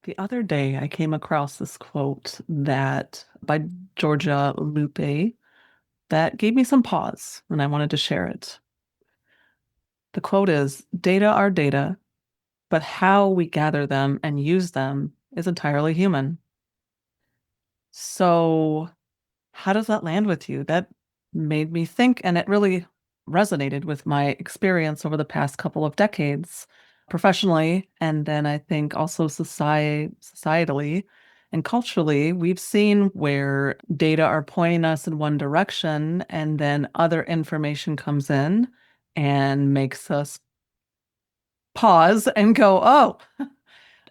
The other day, I came across this quote that by Georgia Lupe that gave me some pause, and I wanted to share it. The quote is, "Data are data, but how we gather them and use them is entirely human." So, how does that land with you? That made me think, and it really resonated with my experience over the past couple of decades professionally. And then I think also societally and culturally, we've seen where data are pointing us in one direction, and then other information comes in and makes us pause and go, oh,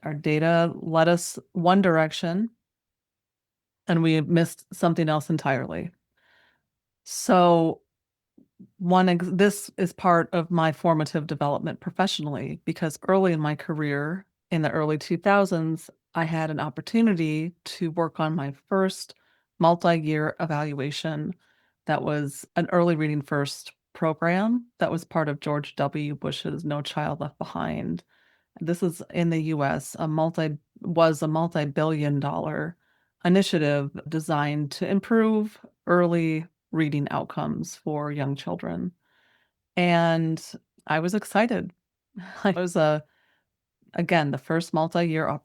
our data led us one direction and we missed something else entirely. So this is part of my formative development professionally because early in my career, in the early 2000s, I had an opportunity to work on my first multi-year evaluation that was an early reading first program that was part of George W. Bush's No Child Left Behind. This is in the US, a multi-billion dollar initiative designed to improve early reading outcomes for young children. And I was excited. I was again, the first multi-year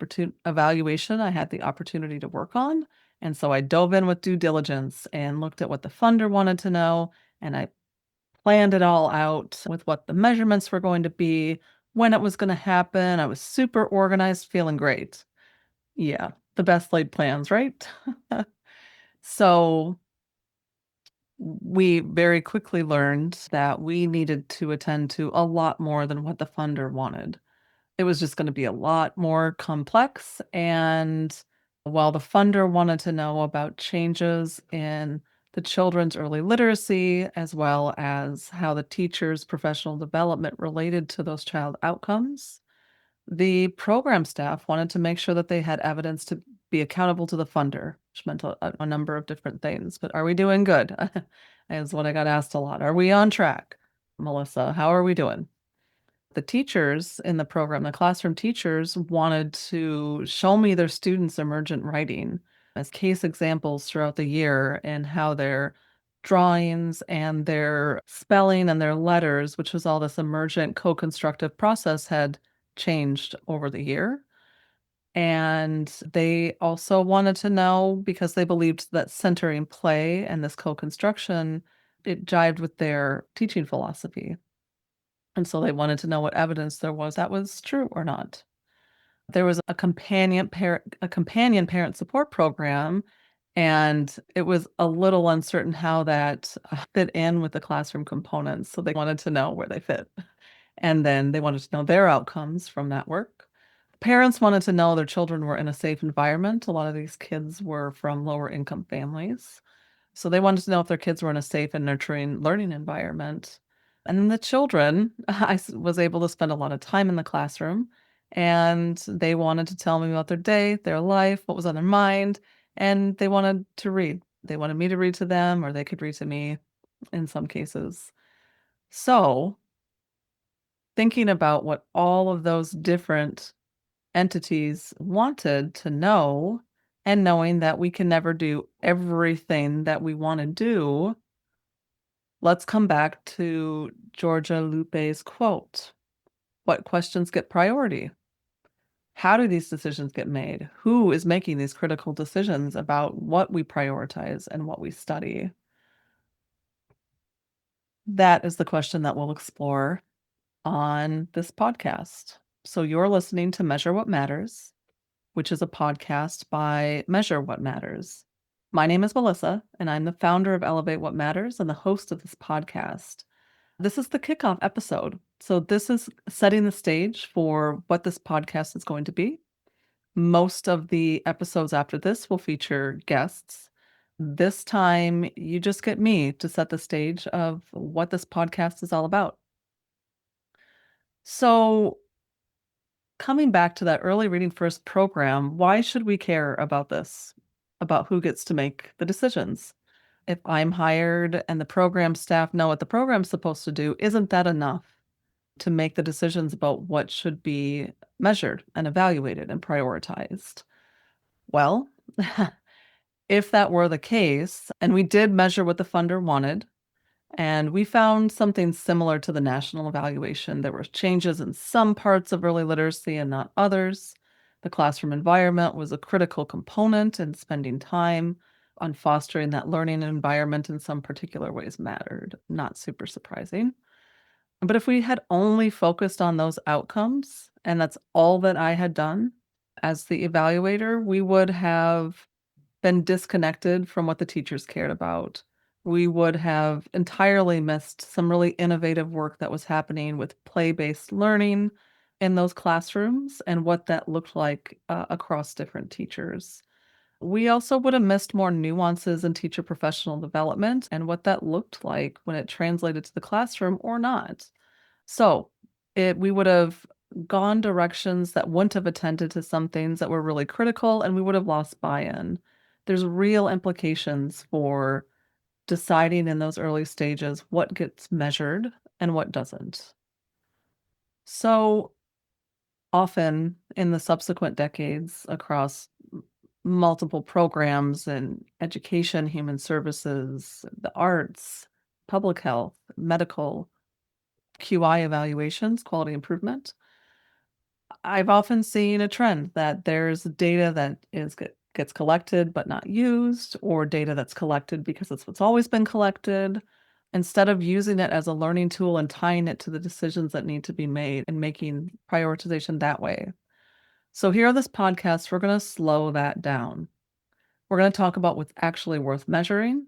evaluation I had the opportunity to work on. And so I dove in with due diligence and looked at what the funder wanted to know. And I planned it all out with what the measurements were going to be, when it was going to happen. I was super organized, feeling great. Yeah, the best laid plans, right? So we very quickly learned that we needed to attend to a lot more than what the funder wanted. It was just going to be a lot more complex. And while the funder wanted to know about changes in the children's early literacy, as well as how the teacher's professional development related to those child outcomes, the program staff wanted to make sure that they had evidence to be accountable to the funder, which meant a number of different things. But are we doing good? Is what I got asked a lot. Are we on track? Melissa, how are we doing? The teachers in the program, the classroom teachers, wanted to show me their students' emergent writing as case examples throughout the year and how their drawings and their spelling and their letters, which was all this emergent co-constructive process, had changed over the year. And they also wanted to know because they believed that centering play and this co-construction, it jived with their teaching philosophy. And so they wanted to know what evidence there was that was true or not. There was a companion parent support program, and it was a little uncertain how that fit in with the classroom components. So they wanted to know where they fit. And then they wanted to know their outcomes from that work. Parents wanted to know their children were in a safe environment. A lot of these kids were from lower income families. So they wanted to know if their kids were in a safe and nurturing learning environment. And then the children, was able to spend a lot of time in the classroom, and they wanted to tell me about their day, their life, what was on their mind, and they wanted to read. They wanted me to read to them, or they could read to me in some cases. So, thinking about what all of those different entities wanted to know, and knowing that we can never do everything that we want to do, let's come back to Georgia Lupe's quote. What questions get priority? How do these decisions get made? Who is making these critical decisions about what we prioritize and what we study? That is the question that we'll explore on this podcast. So you're listening to Measure What Matters, which is a podcast by Measure What Matters. My name is Melissa, and I'm the founder of Elevate What Matters and the host of this podcast. This is the kickoff episode. So, this is setting the stage for what this podcast is going to be. Most of the episodes after this will feature guests. This time, you just get me to set the stage of what this podcast is all about. So, coming back to that early reading first program, why should we care about this? About who gets to make the decisions? If I'm hired and the program staff know what the program's supposed to do, isn't that enough? to make the decisions about what should be measured and evaluated and prioritized. Well, if that were the case, and we did measure what the funder wanted, and we found something similar to the national evaluation. There were changes in some parts of early literacy and not others. The classroom environment was a critical component, and spending time on fostering that learning environment in some particular ways mattered. Not super surprising. But if we had only focused on those outcomes, and that's all that I had done as the evaluator, we would have been disconnected from what the teachers cared about. We would have entirely missed some really innovative work that was happening with play-based learning in those classrooms and what that looked like across different teachers. We also would have missed more nuances in teacher professional development and what that looked like when it translated to the classroom or not. So, we would have gone directions that wouldn't have attended to some things that were really critical, and we would have lost buy-in. There's real implications for deciding in those early stages what gets measured and what doesn't. So, often in the subsequent decades across multiple programs in education, human services, the arts, public health, medical, QI evaluations, quality improvement, I've often seen a trend that there's data that gets collected but not used, or data that's collected because it's what's always been collected, instead of using it as a learning tool and tying it to the decisions that need to be made and making prioritization that way. So here on this podcast, we're going to slow that down. We're going to talk about what's actually worth measuring,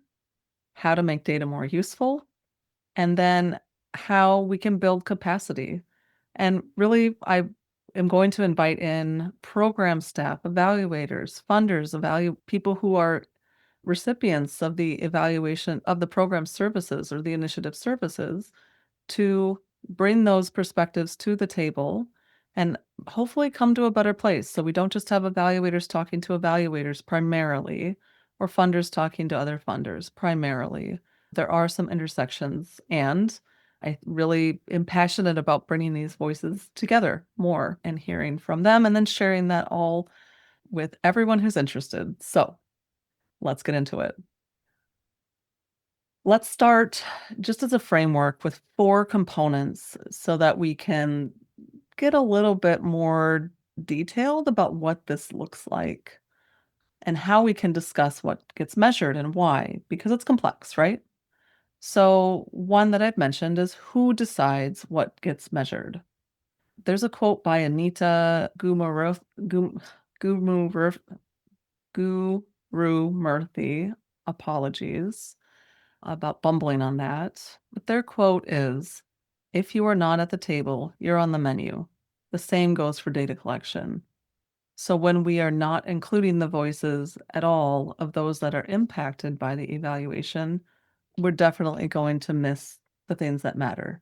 how to make data more useful, and then how we can build capacity. And really, I am going to invite in program staff, evaluators, funders, people who are recipients of the evaluation of the program services or the initiative services to bring those perspectives to the table and hopefully come to a better place. So we don't just have evaluators talking to evaluators primarily, or funders talking to other funders primarily. There are some intersections, and I really am passionate about bringing these voices together more and hearing from them and then sharing that all with everyone who's interested. So let's get into it. Let's start just as a framework with four components so that we can get a little bit more detailed about what this looks like and how we can discuss what gets measured and why, because it's complex, right? So, one that I've mentioned is who decides what gets measured. There's a quote by Anita Gurumurthy, apologies about bumbling on that. But their quote is, "If you are not at the table, you're on the menu." The same goes for data collection. So when we are not including the voices at all of those that are impacted by the evaluation, we're definitely going to miss the things that matter.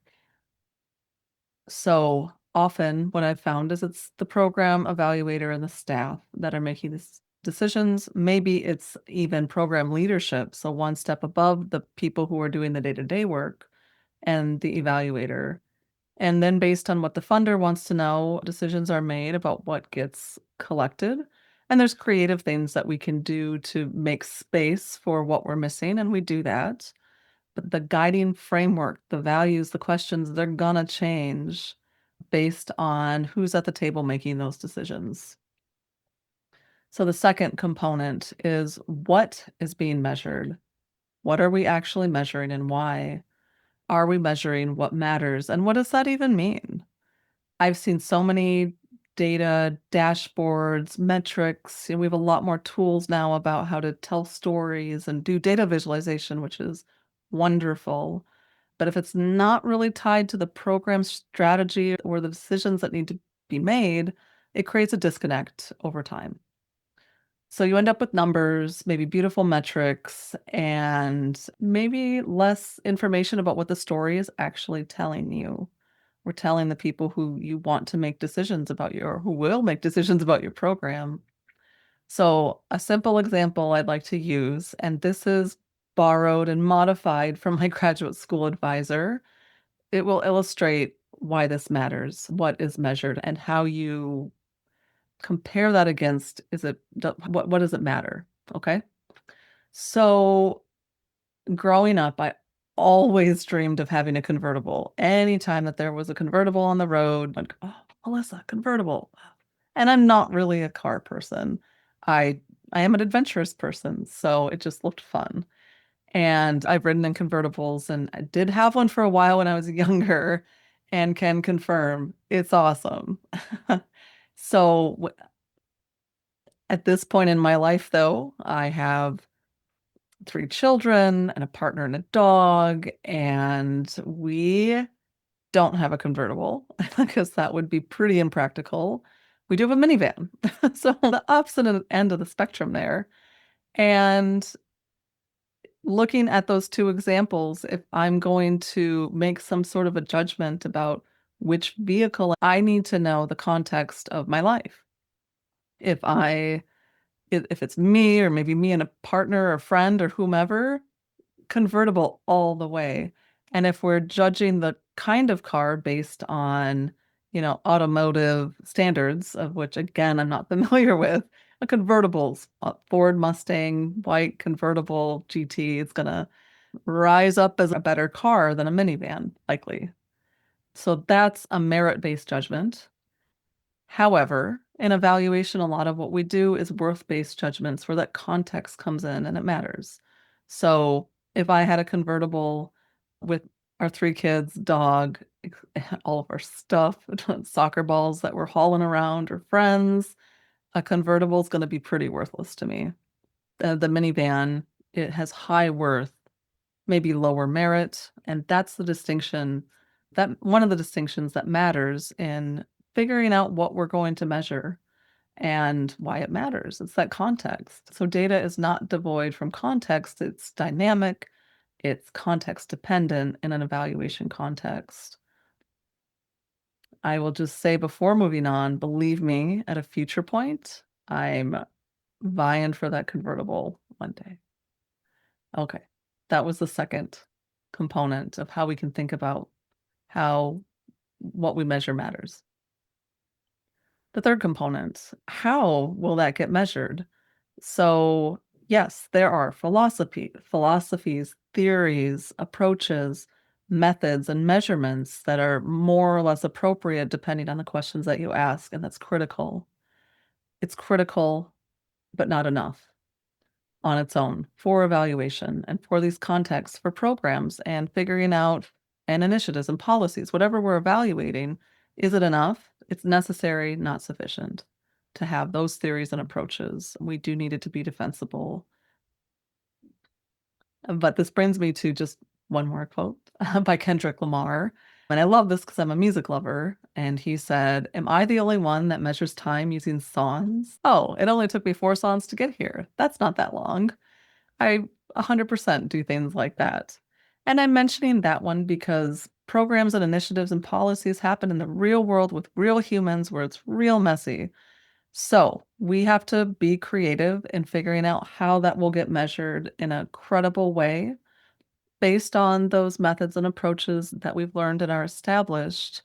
So often what I've found is it's the program evaluator and the staff that are making these decisions. Maybe it's even program leadership, so one step above the people who are doing the day-to-day work and the evaluator. And then based on what the funder wants to know, decisions are made about what gets collected. And there's creative things that we can do to make space for what we're missing, and we do that. But the guiding framework, the values, the questions, they're gonna change based on who's at the table making those decisions. So the second component is what is being measured? What are we actually measuring and why? Are we measuring what matters? And what does that even mean? I've seen so many data, dashboards, metrics. We have a lot more tools now about how to tell stories and do data visualization, which is wonderful. But if it's not really tied to the program strategy or the decisions that need to be made, it creates a disconnect over time. So you end up with numbers, maybe beautiful metrics, and maybe less information about what the story is actually telling you. We're telling the people who you want to make decisions about your, or who will make decisions about your program. So, a simple example I'd like to use, and this is borrowed and modified from my graduate school advisor. It will illustrate why this matters, what is measured, and how you compare that against is it what does it matter? Okay? So, growing up, I always dreamed of having a convertible. Anytime that there was a convertible on the road, like, "Oh, Melissa, convertible." And I'm not really a car person. I I am an adventurous person, so it just looked fun. And I've ridden in convertibles, and I did have one for a while when I was younger and can confirm it's awesome. So, at this point in my life, though, I have 3 children and a partner and a dog, and we don't have a convertible because that would be pretty impractical. We do have a minivan. So, the opposite end of the spectrum there. And looking at those 2 examples, if I'm going to make some sort of a judgment about which vehicle, I need to know the context of my life. If I if it's me or maybe me and a partner or friend or whomever, convertible all the way. And if we're judging the kind of car based on, automotive standards, of which again I'm not familiar with, a convertible's a Ford Mustang white convertible GT is gonna rise up as a better car than a minivan, likely. So that's a merit-based judgment. However, in evaluation, a lot of what we do is worth-based judgments where that context comes in and it matters. So if I had a convertible with our 3 kids, dog, all of our stuff, soccer balls that we're hauling around or friends, a convertible is gonna be pretty worthless to me. The minivan, it has high worth, maybe lower merit, and that's the distinction that one of the distinctions that matters in figuring out what we're going to measure and why it matters. It's that context. So data is not devoid from context, it's dynamic, it's context dependent in an evaluation context. I will just say before moving on, believe me, at a future point, I'm vying for that convertible one day. Okay. That was the second component of how we can think about how what we measure matters. The third component, how will that get measured? So, yes, there are philosophies, theories, approaches, methods, and measurements that are more or less appropriate depending on the questions that you ask, and that's critical. It's critical, but not enough on its own for evaluation and for these contexts for programs and figuring out and initiatives and policies, whatever we're evaluating, is it enough? It's necessary, not sufficient to have those theories and approaches. We do need it to be defensible. But this brings me to just one more quote by Kendrick Lamar. And I love this because I'm a music lover. And he said, "Am I the only one that measures time using songs? Oh, it only took me 4 songs to get here. That's not that long." I 100% do things like that. And I'm mentioning that one because programs and initiatives and policies happen in the real world with real humans where it's real messy. So we have to be creative in figuring out how that will get measured in a credible way based on those methods and approaches that we've learned and are established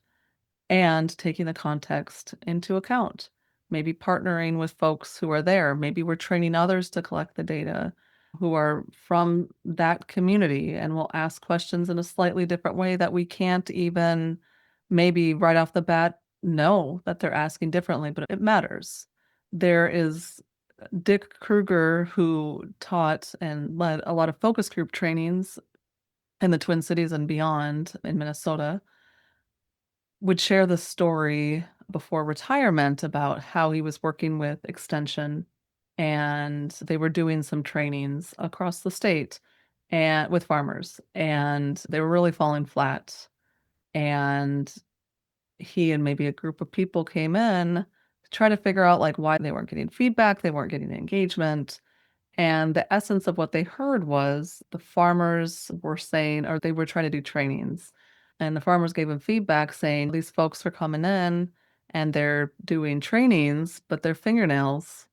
and taking the context into account. Maybe partnering with folks who are there. Maybe we're training others to collect the data who are from that community and will ask questions in a slightly different way that we can't even maybe right off the bat know that they're asking differently, but it matters. There is Dick Kruger, who taught and led a lot of focus group trainings in the Twin Cities and beyond in Minnesota, would share the story before retirement about how he was working with Extension, and they were doing some trainings across the state and with farmers, and they were really falling flat. And he and maybe a group of people came in to try to figure out like why they weren't getting feedback, they weren't getting engagement. And the essence of what they heard was the farmers were saying, or they were trying to do trainings. And the farmers gave them feedback saying, these folks are coming in and they're doing trainings, but their fingernails,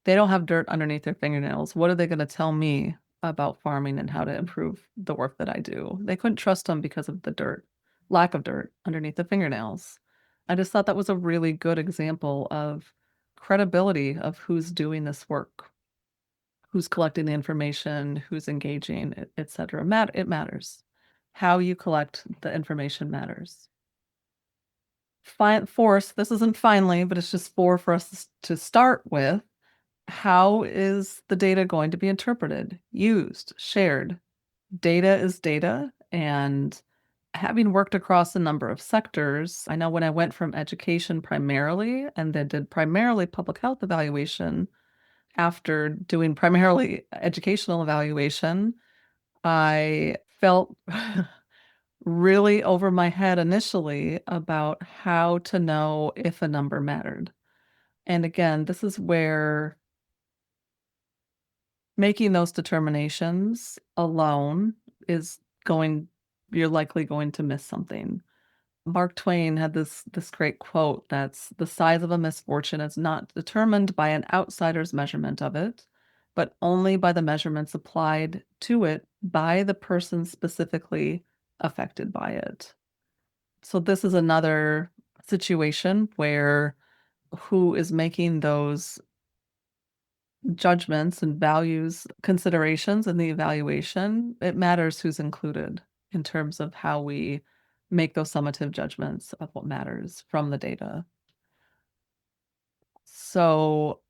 they don't have dirt underneath their fingernails. What are they going to tell me about farming and how to improve the work that I do? They couldn't trust them because of the dirt lack of dirt underneath the fingernails. I just thought that was a really good example of credibility of who's doing this work, who's collecting the information, who's engaging, et cetera. It matters. How you collect the information matters. Force, this isn't finally, but it's just for us to start with. How is the data going to be interpreted, used, shared? Data is data, and having worked across a number of sectors, I know when I went from education primarily and then did primarily public health evaluation, after doing primarily educational evaluation, I felt really over my head initially about how to know if a number mattered. And again, this is where making those determinations alone is going you're likely going to miss something. Mark Twain had this great quote that's the size of a misfortune is not determined by an outsider's measurement of it, but only by the measurements applied to it by the person specifically affected by it. So this is another situation where who is making those judgments and values considerations in the evaluation, it matters who's included in terms of how we make those summative judgments of what matters from the data. So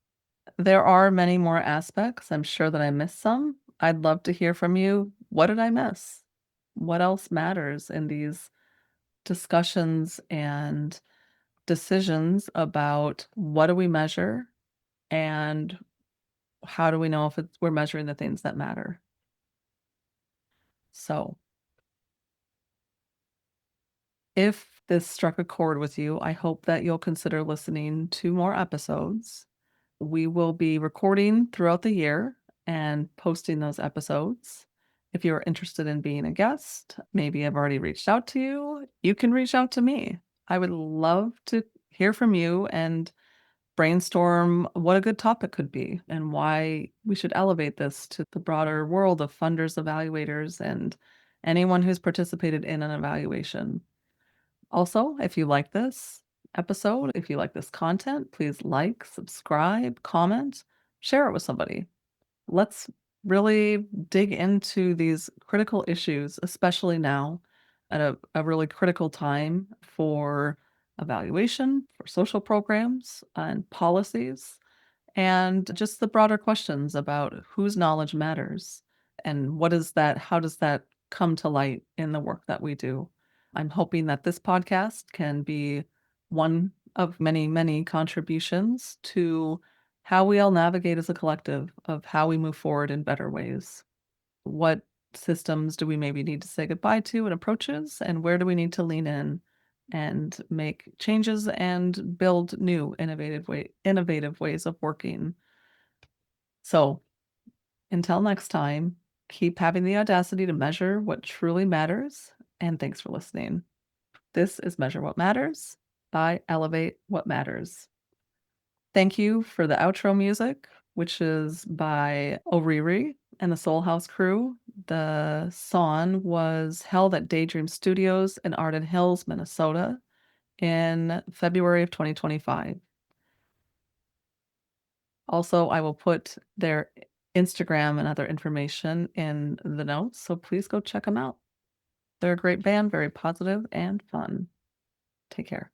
there are many more aspects. I'm sure that I missed some. I'd love to hear from you. What did I miss? What else matters in these discussions and decisions about what do we measure and how do we know if we're measuring the things that matter? So, if this struck a chord with you, I hope that you'll consider listening to more episodes. We will be recording throughout the year and posting those episodes. If you're interested in being a guest, maybe I've already reached out to you, you can reach out to me. I would love to hear from you and brainstorm what a good topic could be and why we should elevate this to the broader world of funders, evaluators, and anyone who's participated in an evaluation. Also, if you like this episode, if you like this content, please like, subscribe, comment, share it with somebody. Let's really dig into these critical issues, especially now at a really critical time for evaluation, for social programs and policies, and just the broader questions about whose knowledge matters and how does that come to light in the work that we do. I'm hoping that this podcast can be one of many, many contributions to how we all navigate as a collective of how we move forward in better ways. What systems do we maybe need to say goodbye to and approaches, and where do we need to lean in and make changes and build new innovative ways of working. So, until next time, keep having the audacity to measure what truly matters, and thanks for listening. This is Measure What Matters by Elevate What Matters. Thank you for the outro music, which is by O'Reilly and the Soul House crew. The song was held at Daydream Studios in Arden Hills, Minnesota in February of 2025. Also, I will put their Instagram and other information in the notes, so please go check them out. They're a great band, very positive and fun. Take care.